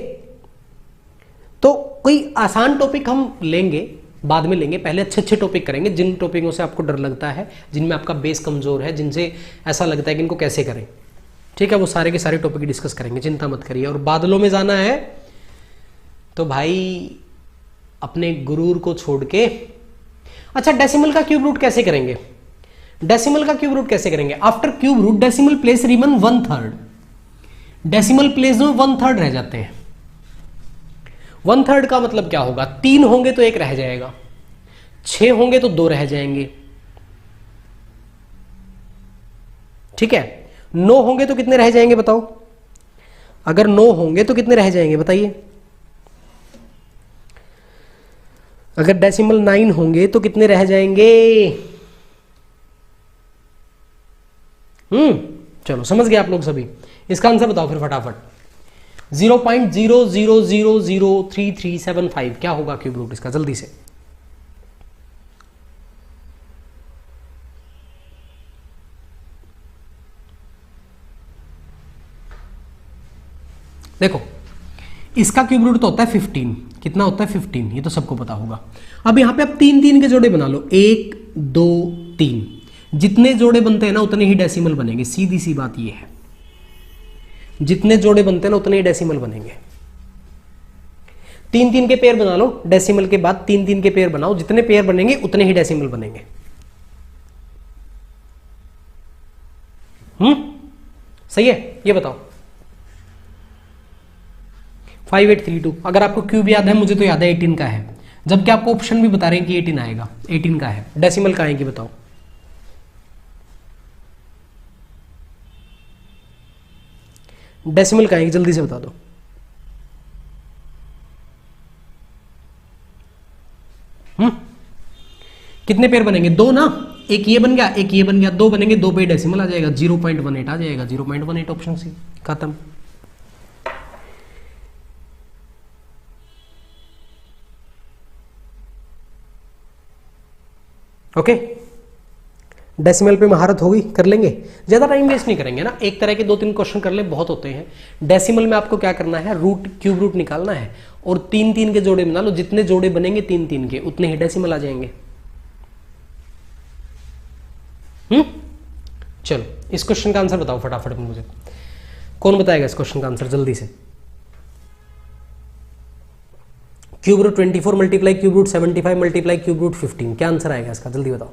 तो कोई आसान टॉपिक हम लेंगे, बाद में लेंगे। पहले अच्छे अच्छे टॉपिक करेंगे, जिन टॉपिकों से आपको डर लगता है, जिनमें आपका बेस कमजोर है, जिनसे ऐसा लगता है कि इनको कैसे करें, ठीक है। वो सारे के सारे टॉपिक डिस्कस करेंगे, चिंता मत करिए। और बादलों में जाना है तो भाई अपने गुरूर को छोड़ के। अच्छा, डेसिमल का क्यूब रूट कैसे करेंगे? डेसिमल का क्यूब रूट कैसे करेंगे? After cube root decimal place remain 1/3। Decimal place में 1/3 रह जाते हैं। 1/3 का मतलब क्या होगा? 3 होंगे तो 1 रह जाएगा, 6 होंगे तो 2 रह जाएंगे, ठीक है। 9 होंगे तो कितने रह जाएंगे बताओ? अगर 9 होंगे तो कितने रह जाएंगे बताइए? अगर डेसिमल 9 होंगे तो कितने रह जाएंगे? चलो समझ गए आप लोग सभी। इसका आंसर बताओ फिर फटाफट। 0.00003375 क्या होगा क्यूब रूट इसका? जल्दी से। देखो, इसका क्यूब रूट तो होता है 15। कितना होता है? 15। ये तो सबको पता होगा। अब यहां पे आप 3 के जोड़े बना लो, 1 2 3। जितने जोड़े बनते हैं ना उतने ही डेसिमल बनेंगे, सीधी सी बात ये है। जितने जोड़े बनते हैं ना उतने ही डेसिमल बनेंगे। 3 के पेयर बना लो, डेसिमल के बाद 3 के पेयर बनाओ, जितने पेयर बनेंगे उतने ही डेसिमल बनेंगे। सही है? ये बताओ। 5832। अगर आपको क्यूब याद है, मुझे तो याद है 18 का है, जबकि आपको ऑप्शन भी बता रहे हैं कि 18 आएगा। 18 का है। डेसिमल का आएगी बताओ? डेसिमल का आएगी, जल्दी से बता दो। कितने पेयर बनेंगे? 2 ना। एक ये बन गया, एक ये बन गया, 2 बनेंगे, 2 पे डेसिमल आ जाएगा, 0.18 आ जाएगा। 0.18 ऑप्शन सी, खत्म। ओके, डेसिमल पे महारत होगी, कर लेंगे। ज्यादा टाइम वेस्ट नहीं करेंगे ना, एक तरह के 2-3 क्वेश्चन कर ले, बहुत होते हैं। डेसिमल में आपको क्या करना है? रूट, क्यूब रूट निकालना है और 3 के जोड़े बना लो। जितने जोड़े बनेंगे 3 के उतने ही डेसिमल आ जाएंगे। चलो, इस क्वेश्चन का आंसर बताओ फटाफट मुझे। कौन बताएगा इस क्वेश्चन का आंसर जल्दी से? Cube root 24 multiply cube root 75 multiply cube root 15, क्या आंसर आएगा इसका? जल्दी बताओ।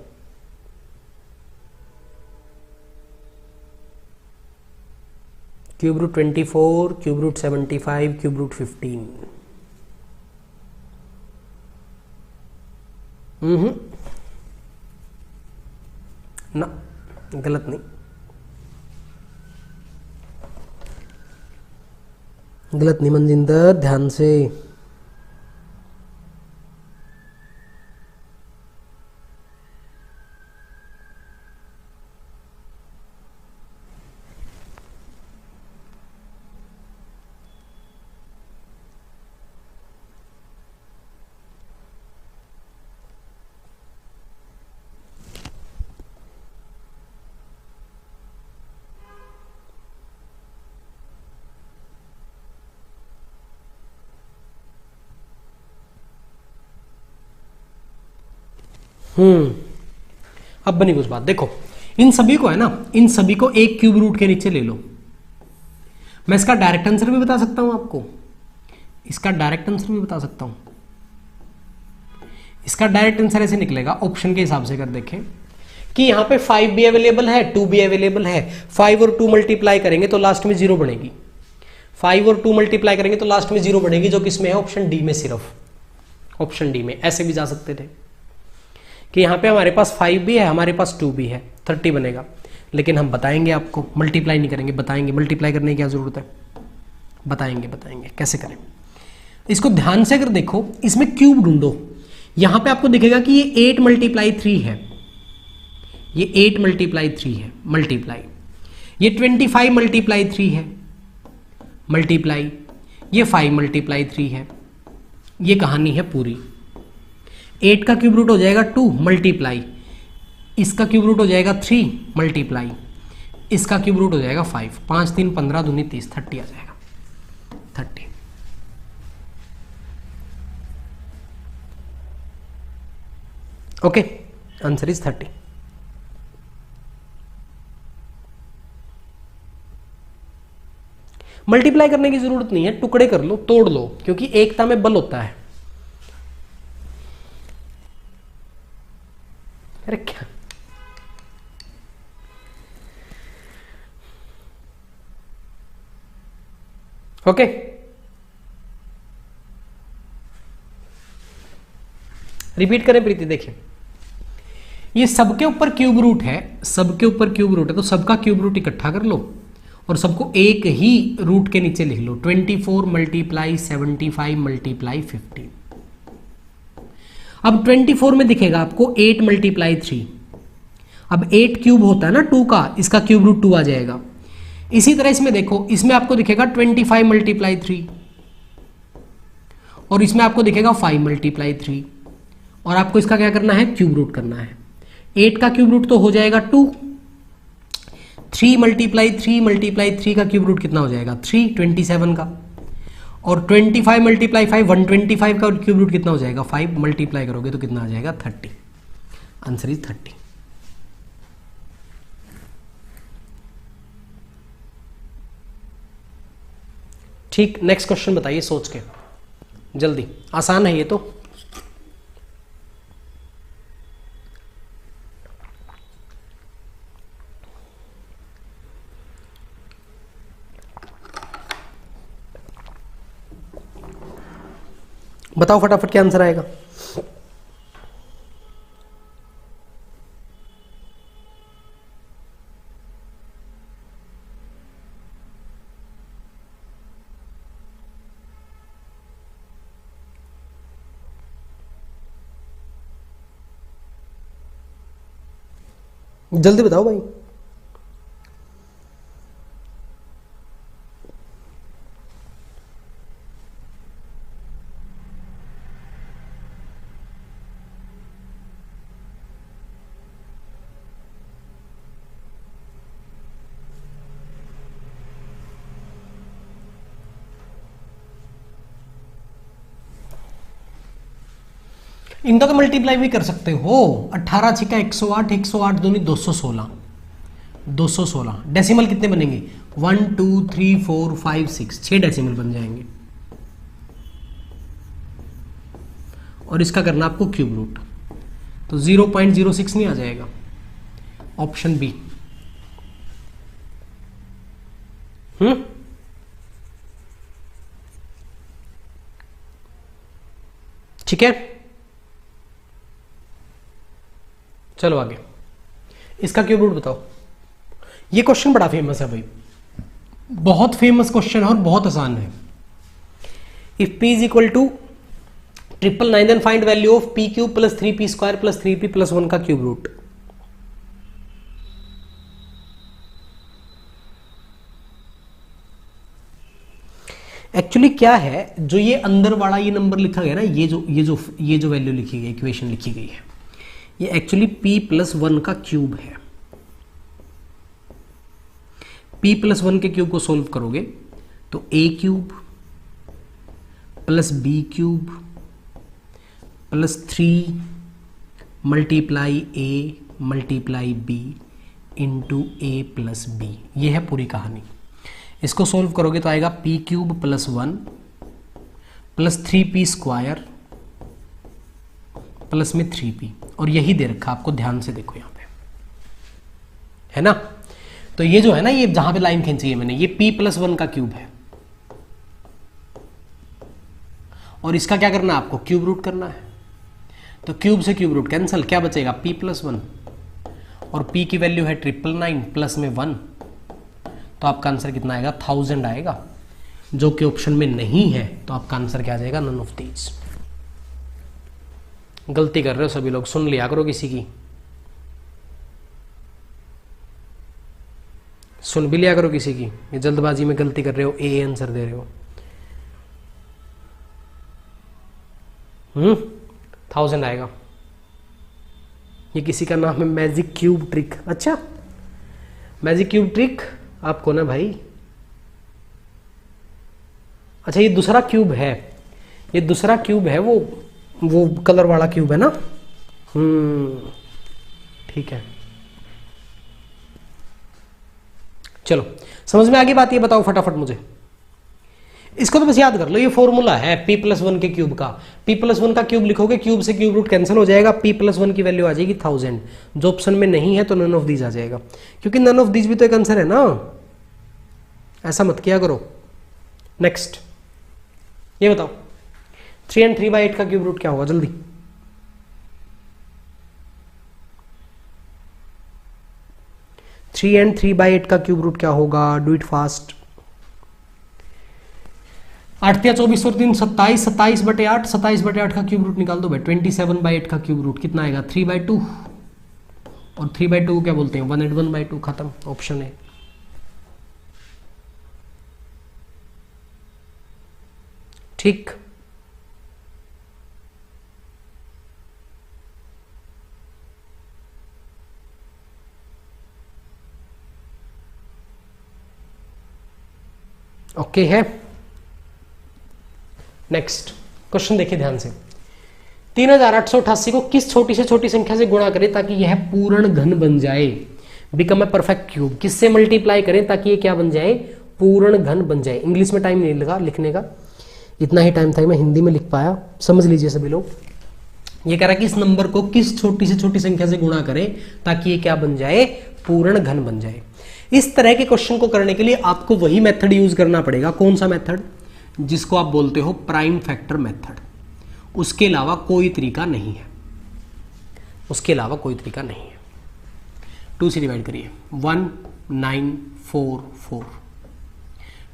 Cube root 24, cube root 75, cube root 15। ना, गलत नहीं, गलत नहीं मनजिंदर, ध्यान से। अब बनी कुछ बात। देखो, इन सभी को है ना, इन सभी को एक क्यूब रूट के नीचे ले लो। मैं इसका डायरेक्ट आंसर भी बता सकता हूं आपको, इसका डायरेक्ट आंसर भी बता सकता हूं। इसका डायरेक्ट आंसर ऐसे निकलेगा, ऑप्शन के हिसाब से कर देखें कि यहां पे 5 भी अवेलेबल है, 2 भी अवेलेबल है। 5 और 2 मल्टीप्लाई करेंगे तो लास्ट में 0 बनेगी। 5 और 2 मल्टीप्लाई करेंगे तो लास्ट में 0 बढ़ेगी, जो किसमें है, ऑप्शन डी में, सिर्फ ऑप्शन डी में। ऐसे भी जा सकते थे कि यहाँ पे हमारे पास 5 भी है, हमारे पास 2 भी है, 30 बनेगा। लेकिन हम बताएंगे आपको, मल्टीप्लाई नहीं करेंगे, बताएंगे मल्टीप्लाई करने की क्या जरूरत है, बताएंगे कैसे करें। इसको ध्यान से अगर देखो, इसमें क्यूब ढूंढो। यहां पे आपको दिखेगा कि ये 8 मल्टीप्लाई 3 है, ये 8 मल्टीप्लाई 3 है, मल्टीप्लाई ये 25 मल्टीप्लाई 3 है, मल्टीप्लाई ये 5 मल्टीप्लाई 3 है। ये कहानी है पूरी। 8 का क्यूब रूट हो जाएगा 2 मल्टीप्लाई, इसका क्यूब रूट हो जाएगा 3 मल्टीप्लाई, इसका क्यूब रूट हो जाएगा 5, 5 3 15 दूनी 30, 30 आ जाएगा, 30। Okay, answer is 30। मल्टीप्लाई करने की जरूरत नहीं है, टुकड़े कर लो, तोड़ लो, क्योंकि एकता में बल होता है। अरे क्या, ओके रिपीट करें प्रीति, देखिए ये सबके ऊपर क्यूब रूट है, सबके ऊपर क्यूब रूट है, तो सबका क्यूब रूट इकट्ठा कर लो और सबको एक ही रूट के नीचे लिख लो। 24 मल्टीप्लाई 75 मल्टीप्लाई 15। अब 24 में दिखेगा आपको 8 मल्टीप्लाई 3। अब 8 क्यूब होता है ना 2 का, इसका क्यूब रूट 2 आ जाएगा। इसी तरह इसमें देखो, इसमें आपको दिखेगा 25 मल्टीप्लाई 3 और इसमें आपको दिखेगा 5 मल्टीप्लाई 3 और आपको इसका क्या करना है, क्यूब रूट करना है। 8 का क्यूब रूट तो हो जाएगा 2, 3 मल्टीप्लाई 3 का क्यूब रूट कितना हो जाएगा 3, 27 का, और 25 मल्टीप्लाई 5 125 का क्यूब रूट कितना हो जाएगा 5, मल्टीप्लाई करोगे तो कितना आ जाएगा 30। Answer is 30। ठीक, नेक्स्ट क्वेश्चन बताइए सोच के, जल्दी, आसान है ये तो। बताओ फटाफट क्या आंसर आएगा। जल्दी बताओ भाई। इनका तो मल्टीप्लाई भी कर सकते हो। 18 छिका 108, 108 दूनी 216, 216। डेसिमल कितने बनेंगे 1 2 3 4 5 6, 6 डेसिमल बन जाएंगे। और इसका करना आपको क्यूब रूट, तो 0.06 नहीं आ जाएगा, ऑप्शन बी। ठीक है, चलो आगे, इसका क्यूब रूट बताओ। ये क्वेश्चन बड़ा फेमस है भाई, बहुत फेमस क्वेश्चन है और बहुत आसान है। If p is equal to 999 then find value of p cube plus 3p square plus 3p plus 1 का क्यूब रूट। एक्चुअली क्या है, जो ये अंदर वाला ये नंबर लिखा गया ना, ये जो वैल्यू लिखी गई, इक्वेशन लिखी गई है, ये एक्चुअली p प्लस 1 का क्यूब है। p प्लस 1 के क्यूब को सोल्व करोगे तो a cube plus b cube plus 3 multiply a multiply b into a plus b, ये है पूरी कहानी। इसको सोल्व करोगे तो आएगा p cube plus 1 plus 3p square plus में 3p, और यही दे रखा आपको, ध्यान से देखो यहां पे, है ना। तो ये जो है ना, ये जहां पे लाइन खींची है मैंने, ये p प्लस 1 का क्यूब है, और इसका क्या करना है आपको, क्यूब रूट करना है। तो क्यूब से क्यूब रूट कैंसिल, क्या बचेगा p+1, और p की वैल्यू है 999 प्लस में 1, तो आपका आंसर कितना आएगा, 1000 आएगा, जो कि ऑप्शन में नहीं है। तो आपका आंसर क्या आ जाएगा, नन ऑफ दीज। गलती कर रहे हो सभी लोग, सुन लिया करो किसी की, सुन भी लिया करो किसी की। ये जल्दबाजी में गलती कर रहे हो, ए आंसर दे रहे हो। 1000 आएगा। ये किसी का नाम है मैजिक क्यूब ट्रिक। अच्छा, मैजिक क्यूब ट्रिक आपको ना भाई, अच्छा ये दूसरा क्यूब है, ये दूसरा क्यूब है, वो कलर वाला क्यूब है ना। ठीक है, चलो समझ में आ गई बात। ये बताओ फटाफट मुझे, इसको तो बस याद कर लो, ये फॉर्मूला है p+1 के क्यूब का। p+1 का क्यूब लिखोगे, क्यूब से क्यूब रूट कैंसिल हो जाएगा, p+1 की वैल्यू आ जाएगी 1000, जो ऑप्शन में नहीं है तो नन ऑफ दीज आ जाएगा, क्योंकि नन ऑफ दीज भी तो एक आंसर है ना, ऐसा मत किया करो। नेक्स्ट ये बताओ 3 and 3/8 का क्यूब रूट क्या होगा, जल्दी। 3 and 3/8 का क्यूब रूट क्या होगा, डू इट फास्ट। 8 या 24 और 3 27, 27/8, 27/8 का क्यूब रूट निकाल दो भाई। 27/8 का क्यूब रूट कितना आएगा, 3/2, और 3/2 को क्या बोलते हैं, 1/2, खत्म, ऑप्शन है। ठीक, ओके है। नेक्स्ट क्वेश्चन देखिए ध्यान से। 3888 को किस छोटी से छोटी संख्या से गुणा करें ताकि यह पूर्ण घन बन जाए, बिकम ए परफेक्ट क्यूब। किससे मल्टीप्लाई करें ताकि ये क्या बन जाए, पूर्ण घन बन जाए। इंग्लिश में टाइम नहीं लगा लिखने का, इतना ही टाइम था, मैं हिंदी में लिख पाया, समझ लीजिए सभी लोग। ये कह रहा है कि इस नंबर को किस छोटी से छोटी संख्या से गुणा करें ताकि ये क्या बन जाए, पूर्ण घन बन जाए। इस तरह के क्वेश्चन को करने के लिए आपको वही मेथड यूज करना पड़ेगा। कौन सा मेथड, जिसको आप बोलते हो प्राइम फैक्टर मेथड। उसके अलावा कोई तरीका नहीं है, उसके अलावा कोई तरीका नहीं है। 2 से डिवाइड करिए, 1944,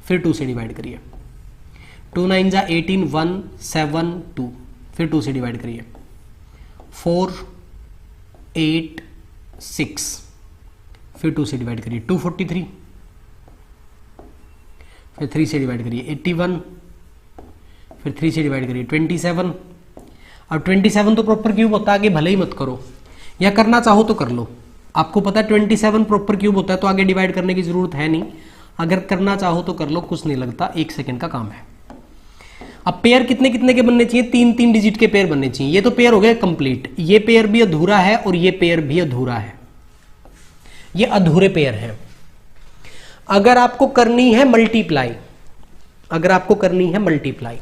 फिर 2 से डिवाइड करिए, 2 9 जा 18, 172, फिर 2 से डिवाइड करिए, 4 8 6, फिर 2 से डिवाइड करिए, 243, फिर 3 से डिवाइड करिए, 81, फिर 3 से डिवाइड करिए, 27। अब 27 तो प्रॉपर क्यूब होता है, आगे भले ही मत करो, या करना चाहो तो कर लो। आपको पता है 27 प्रॉपर क्यूब होता है, तो आगे डिवाइड करने की जरूरत है नहीं। अगर करना चाहो तो कर लो, कुछ नहीं लगता, 1 सेकेंड का काम है। अब पेयर कितने कितने के बनने चाहिए, 3 डिजिट के पेयर बनने चाहिए। ये तो पेयर हो गया कंप्लीट, ये पेयर भी अधूरा है और ये पेयर भी अधूरा है, ये अधूरे पेयर हैं। अगर आपको करनी है मल्टीप्लाई, अगर आपको करनी है मल्टीप्लाई,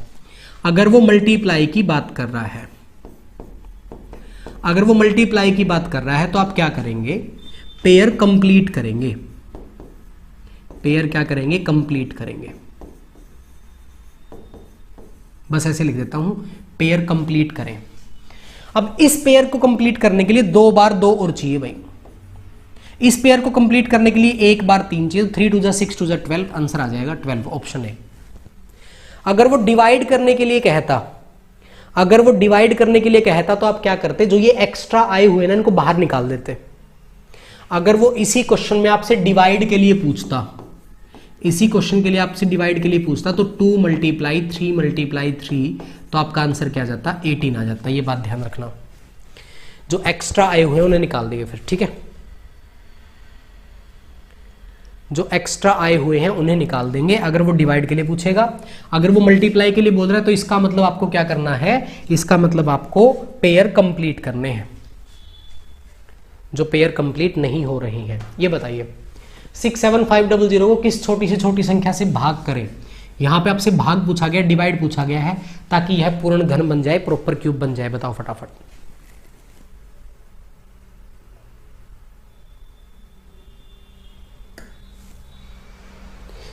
अगर वो मल्टीप्लाई की बात कर रहा है, अगर वो मल्टीप्लाई की बात कर रहा है तो आप क्या करेंगे, पेयर कंप्लीट करेंगे। पेयर क्या करेंगे, कंप्लीट करेंगे। बस ऐसे लिख देता हूं, पेयर कंप्लीट करें। अब इस पेयर को कंप्लीट करने के लिए 2 बार 2 और चाहिए भाई। इस पेयर को कंप्लीट करने के लिए 1 बार 3 चाहिए, 3 2 जा 6 2 जा 12, आंसर आ जाएगा 12, ऑप्शन है। अगर वो डिवाइड करने के लिए कहता, अगर वो डिवाइड करने के लिए कहता तो आप क्या करते, जो ये एक्स्ट्रा आए हुए ना इनको बाहर निकाल देते। अगर वो इसी क्वेश्चन में आपसे डिवाइड के लिए पूछता, इसी क्वेश्चन के लिए आपसे डिवाइड के लिए पूछता, तो 2 × 3 × 3, तो आपका आंसर क्या आ जाता, 18 आ जाता। ये बात ध्यान रखना, जो एक्स्ट्रा आए हुए हैं उन्हें निकाल देंगे फिर, ठीक है। जो एक्स्ट्रा आए हुए हैं उन्हें निकाल देंगे अगर वो डिवाइड के लिए पूछेगा। अगर वो मल्टीप्लाई के लिए बोल रहा है तो इसका मतलब आपको क्या करना है, इसका मतलब आपको पेयर कंप्लीट करने हैं, जो पेयर कंप्लीट नहीं हो रही हैं। ये बताइए 67500 को किस छोटी से छोटी संख्या से भाग करें। यहां पे आपसे भाग पूछा गया, डिवाइड पूछा गया है, ताकि यह पूर्ण घन बन जाए, प्रॉपर क्यूब बन जाए। बताओ फटाफट।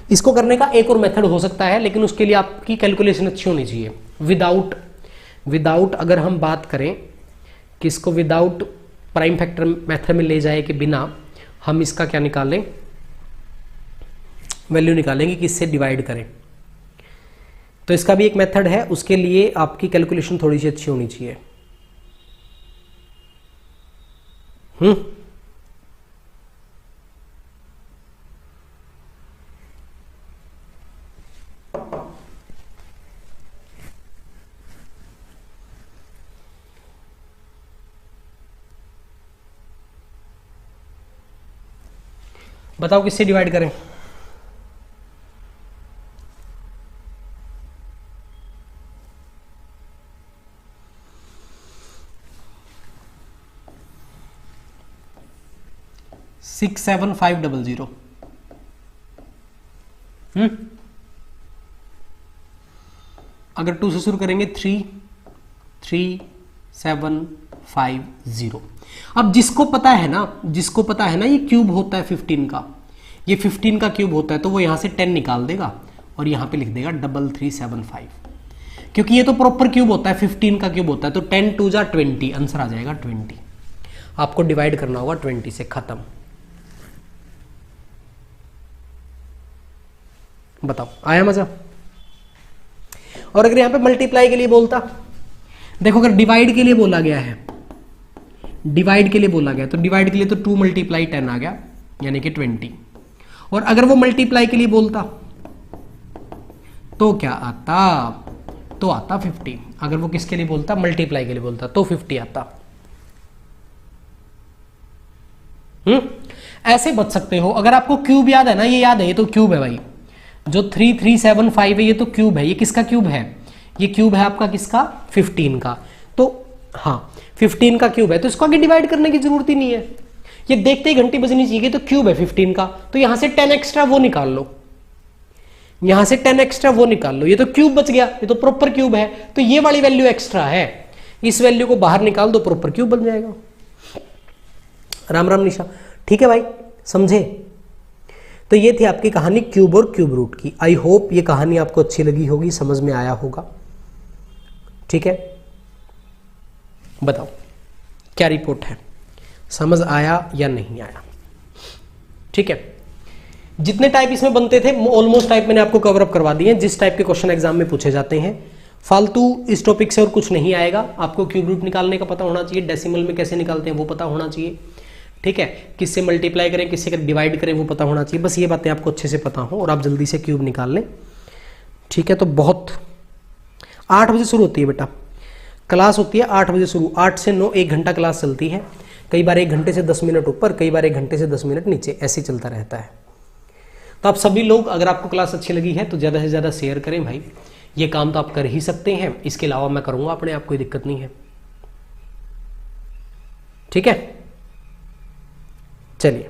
इसको करने का एक और मेथड हो सकता है, लेकिन उसके लिए आपकी कैलकुलेशन अच्छी होनी चाहिए। विदाउट अगर हम बात करें कि इसको विदाउट प्राइम फैक्टर मेथड में ले जाए कि बिना, हम इसका क्या निकालें, वैल्यू निकालेंगे कि इससे डिवाइड करें। तो इसका भी एक मेथड है, उसके लिए आपकी कैलकुलेशन थोड़ी सी अच्छी होनी चाहिए। बताओ किससे डिवाइड करें? सिक्स 7,500। अगर 2 से शुरू करेंगे 3,3,7,5,0। अब जिसको पता है ना ये क्यूब होता है 15 का, ये 15 का क्यूब होता है, तो वो यहां से 10 निकाल देगा और यहां पे लिख देगा 3,375, क्योंकि ये तो प्रॉपर क्यूब होता है, 15 का क्यूब होता है। तो 10 2 जा 20, आंसर आ जाएगा 20। आपको डिवाइड करना होगा 20 से, खत्म। बताओ आया मजा? और अगर यहां पे मल्टीप्लाई के लिए बोलता, देखो अगर डिवाइड के लिए बोला गया है, डिवाइड के लिए बोला गया, तो डिवाइड के लिए तो 2 × 10 आ गया, यानी कि 20। और अगर वो मल्टीप्लाई के लिए बोलता तो क्या आता? तो आता 50। अगर वो किसके लिए बोलता? मल्टीप्लाई के लिए बोलता, तो 50 आता। ऐसे बच सकते हो। अगर आपको क्यूब याद है ना, ये याद है, ये तो क्यूब है भाई, जो 3,375 है, ये तो क्यूब है। ये किसका क्यूब है? ये क्यूब है आपका किसका? 15 का। तो हाँ 15 का क्यूब है, तो इसको आगे डिवाइड करने की जरूरत ही नहीं है। ये देखते ही घंटी बजनी चाहिए, तो क्यूब है 15 का, तो यहां से 10 एक्स्ट्रा वो निकाल लो, यहां से 10 एक्स्ट्रा वो निकाल लो। ये तो क्यूब बच गया, ये तो प्रॉपर क्यूब है, तो ये वाली वैल्यू एक्स्ट्रा है, इस वैल्यू को बाहर निकाल दो, प्रॉपर क्यूब बन जाएगा। राम राम निशा, ठीक है भाई, समझे? तो ये थी आपकी कहानी क्यूब और क्यूब रूट की। आई होप ये कहानी आपको अच्छी लगी होगी, समझ में आया होगा। ठीक है, बताओ क्या रिपोर्ट है, समझ आया या नहीं आया? ठीक है, जितने टाइप इसमें बनते थे ऑलमोस्ट टाइप मैंने आपको कवर अप करवा दिए हैं, जिस टाइप के क्वेश्चन एग्जाम में पूछे जाते हैं। फालतू इस टॉपिक से और कुछ नहीं आएगा। आपको क्यूब रूट निकालने का पता होना चाहिए, डेसिमल में कैसे निकालते हैं वो पता होना चाहिए। ठीक है, किससे मल्टीप्लाई करें, किससे डिवाइड करें वो पता होना चाहिए। बस ये बातें आपको अच्छे से पता हो और आप जल्दी से क्यूब निकाल लें। ठीक है, तो बहुत 8 बजे शुरू होती है बेटा क्लास, होती है 8 बजे शुरू, 8 से 9 1 घंटा क्लास चलती है। कई बार 1 घंटे से 10 मिनट ऊपर, कई बार 1 घंटे से 10 मिनट नीचे, ऐसे चलता रहता है। तो आप सभी लोग, अगर आपको क्लास अच्छी लगी है तो ज़्यादा से ज़्यादा शेयर करें भाई। ये काम तो आप कर ही सकते हैं, इसके अलावा मैं करूँगा अपने आप, कोई दिक्कत नहीं है। ठीक है, चलिए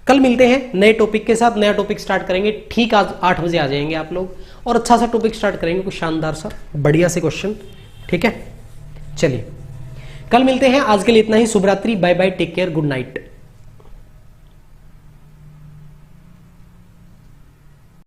कल मिलते हैं नए टॉपिक के साथ। नया टॉपिक स्टार्ट करेंगे, ठीक आज 8 बजे आ जाएंगे आप लोग, और अच्छा सा टॉपिक स्टार्ट करेंगे, कुछ शानदार सा बढ़िया से क्वेश्चन। ठीक है, चलिए कल मिलते हैं। आज के लिए इतना ही। शुभ रात्रि, bye bye, take care, good night.